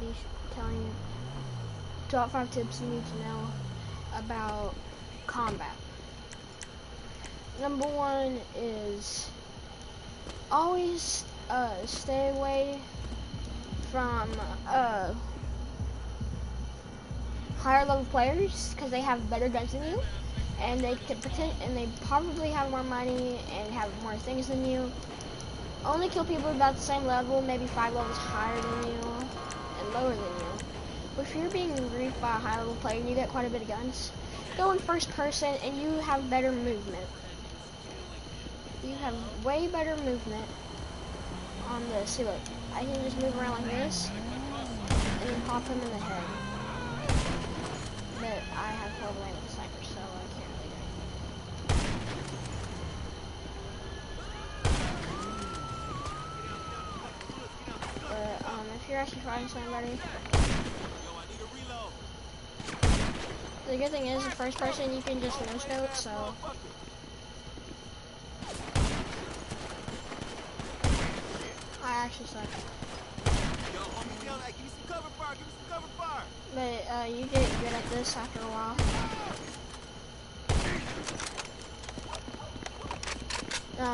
me telling you top 5 tips you need to know about combat. Number 1 is always stay away from higher level players because they have better guns than you, and they probably have more money and have more things than you. Only kill people about the same level, maybe 5 levels higher than you and lower than you. But if you're being griefed by a high level player and you get quite a bit of guns, go in first person and you have better movement. You have way better movement on this. See, look, I can just move around like this and then pop him in the head. But I have horrible aim with the sniper, so I can't really do it. But if you're actually fighting somebody, the good thing is, in first person you can just no-scope, so. I actually suck. But you get good at this after a while.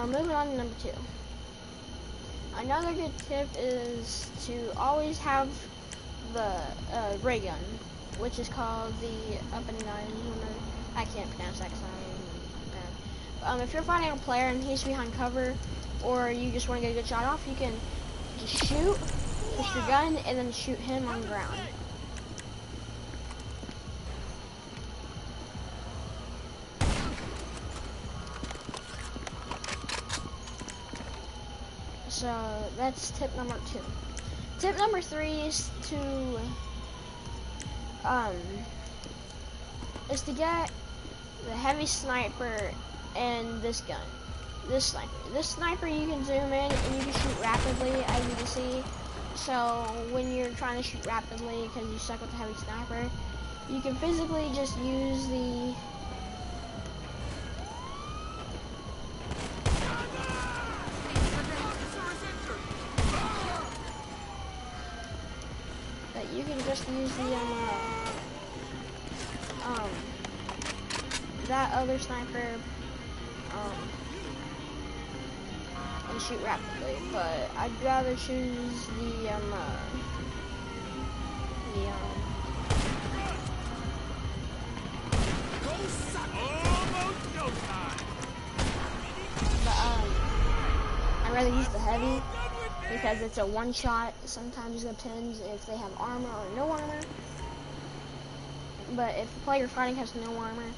Moving on to number 2. Another good tip is to always have the ray gun, which is called the up and down. I can't pronounce that because I'm bad. If you're fighting a player and he's behind cover, or you just want to get a good shot off, you can just shoot, push your gun, and then shoot him on the ground. So that's tip number 2. Tip number 3 is to get the heavy sniper and this gun. This sniper you can zoom in and you can shoot rapidly, as you can see. So when you're trying to shoot rapidly because you suck with the heavy sniper, you can physically just use the that other sniper and shoot rapidly, but I'd rather choose the I'd rather use the heavy because it's a one shot. Sometimes it depends if they have armor or no armor. But if the player you're fighting has no armor,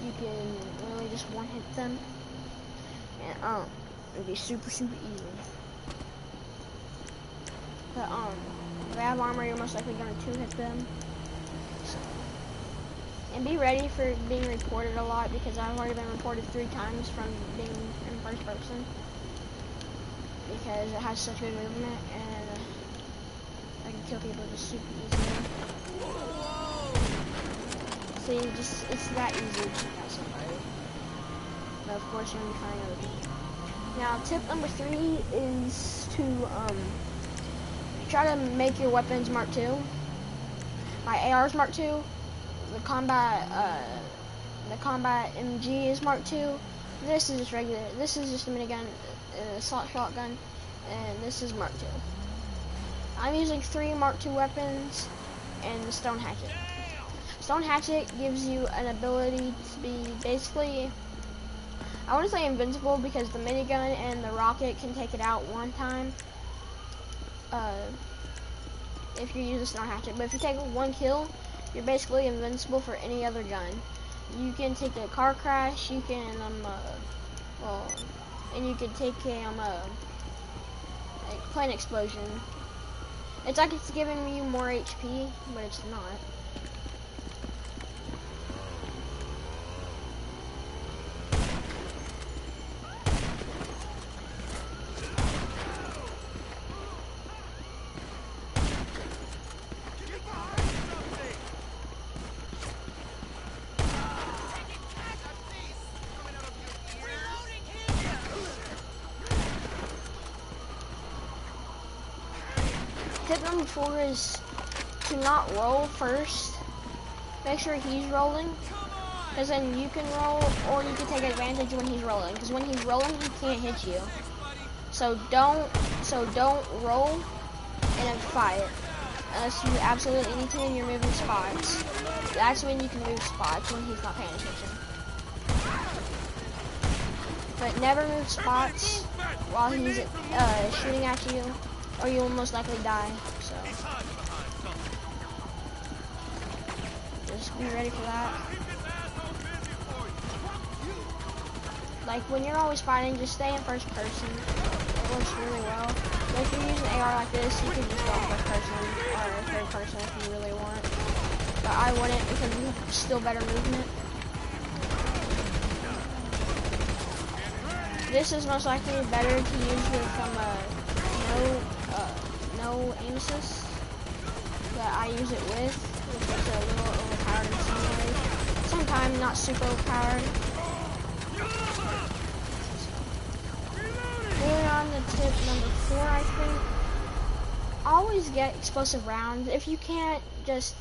you can really just one hit them, and it'd be super easy. But if they have armor, you're most likely going to two hit them. So, and be ready for being reported a lot, because I've already been reported 3 times from being in first person, because it has such good movement and I can kill people just super easily. See, it's that easy to take out somebody. But of course you're gonna be finding other people. Now tip number 3 is to try to make your weapons Mark II. My AR is Mark II. The combat MG is Mark II. This is just regular. This is just a minigun, assault shotgun, and this is Mark II. I'm using 3 Mark II weapons and the stone hatchet. Stone hatchet gives you an ability to be basically, I want to say invincible, because the minigun and the rocket can take it out one time if you use a stone hatchet. But if you take 1 kill, you're basically invincible for any other gun. You can take a car crash, you can and you can take a plane explosion. It's like it's giving you more HP, but it's not. tip number 4 is to not roll first. Make sure he's rolling, because then you can roll, or you can take advantage when he's rolling. Because when he's rolling, he can't hit you. So don't roll and then fight. Unless you absolutely need to and you're moving spots. That's when you can move spots, when he's not paying attention. But never move spots while he's shooting at you, or you'll most likely die. So just be ready for that. Like when you're always fighting, just stay in first person. It works really well. But if you're using AR like this, you can just go in first person or third person if you really want. But I wouldn't, because you have still better movement. This is most likely better to use with no aim assist that I use it with, which is a little overpowered in some ways. Sometimes not super overpowered. Moving on to tip number 4, I think. Always get explosive rounds. If you can't, just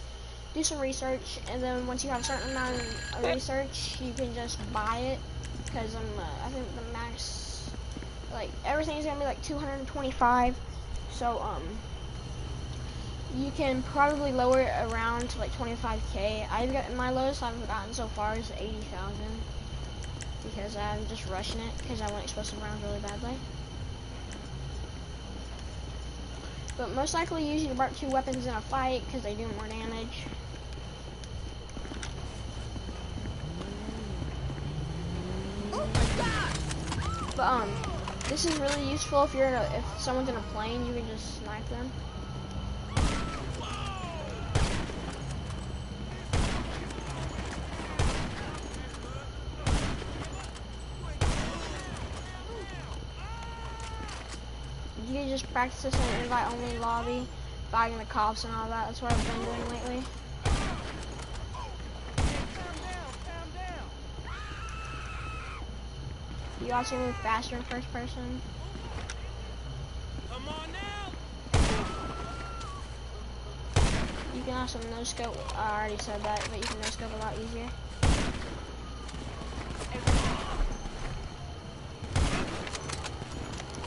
do some research, and then once you have a certain amount of research, you can just buy it. Because I think the max, like everything is gonna be like 225. So you can probably lower it around to like 25k. I've got my lowest I've gotten so far is 80,000. Because I'm just rushing it because I want explosive rounds really badly. But most likely use your Mark II weapons in a fight because they do more damage. But this is really useful if if someone's in a plane, you can just snipe them. You can just practice this in an invite-only lobby, fighting the cops and all that. That's what I've been doing lately. You also move faster in first person. Come on now. You can also no-scope. I already said that, but you can no-scope a lot easier.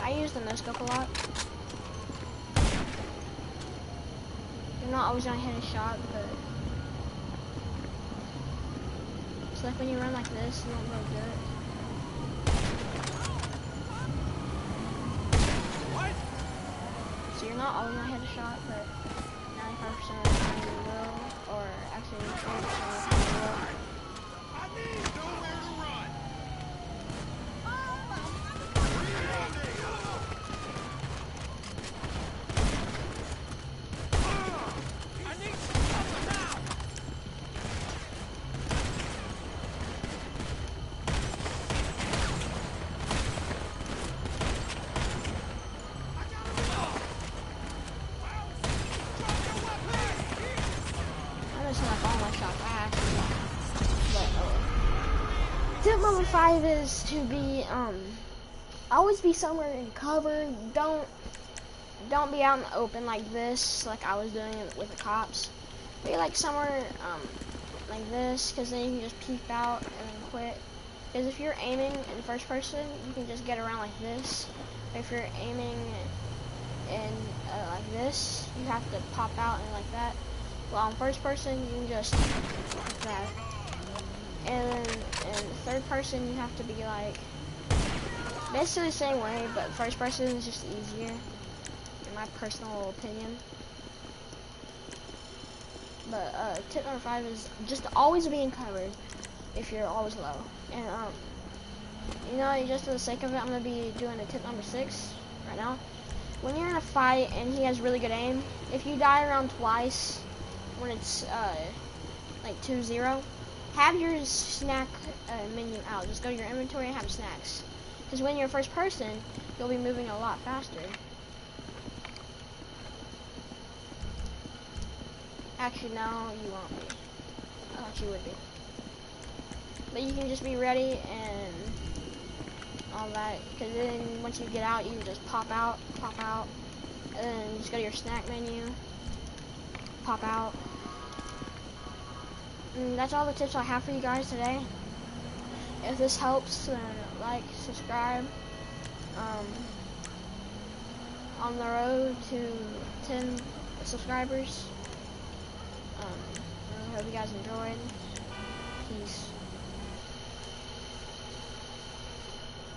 I use the no-scope a lot. You're not always gonna hit a shot, but it's like when you run like this, you won't really do it. So you're not always gonna hit a shot, but 95% of the time you will, or actually 40% of the time you will. I need nowhere to run. I need something now. Tip number 5 is to be always be somewhere in cover. Don't be out in the open like this, like I was doing with the cops. Be like somewhere like this, because then you can just peek out and then quit. Because if you're aiming in first person, you can just get around like this. But if you're aiming in like this, you have to pop out and like that. While in first person, you can just like that. And then in third person, you have to be like basically the same way, but first person is just easier, in my personal opinion. But tip number 5 is just always being covered if you're always low. And you know, just for the sake of it, I'm gonna be doing a tip number 6 right now. When you're in a fight and he has really good aim, if you die around twice when it's like 2-0, have your snack menu out. Just go to your inventory and have snacks. Because when you're first person, you'll be moving a lot faster. Actually, no, you won't be. I thought you would be. But you can just be ready and all that. Because then once you get out, you can just pop out, and then just go to your snack menu, pop out. And that's all the tips I have for you guys today. If this helps, then like, subscribe. On the road to 10 subscribers. I hope you guys enjoyed. Peace.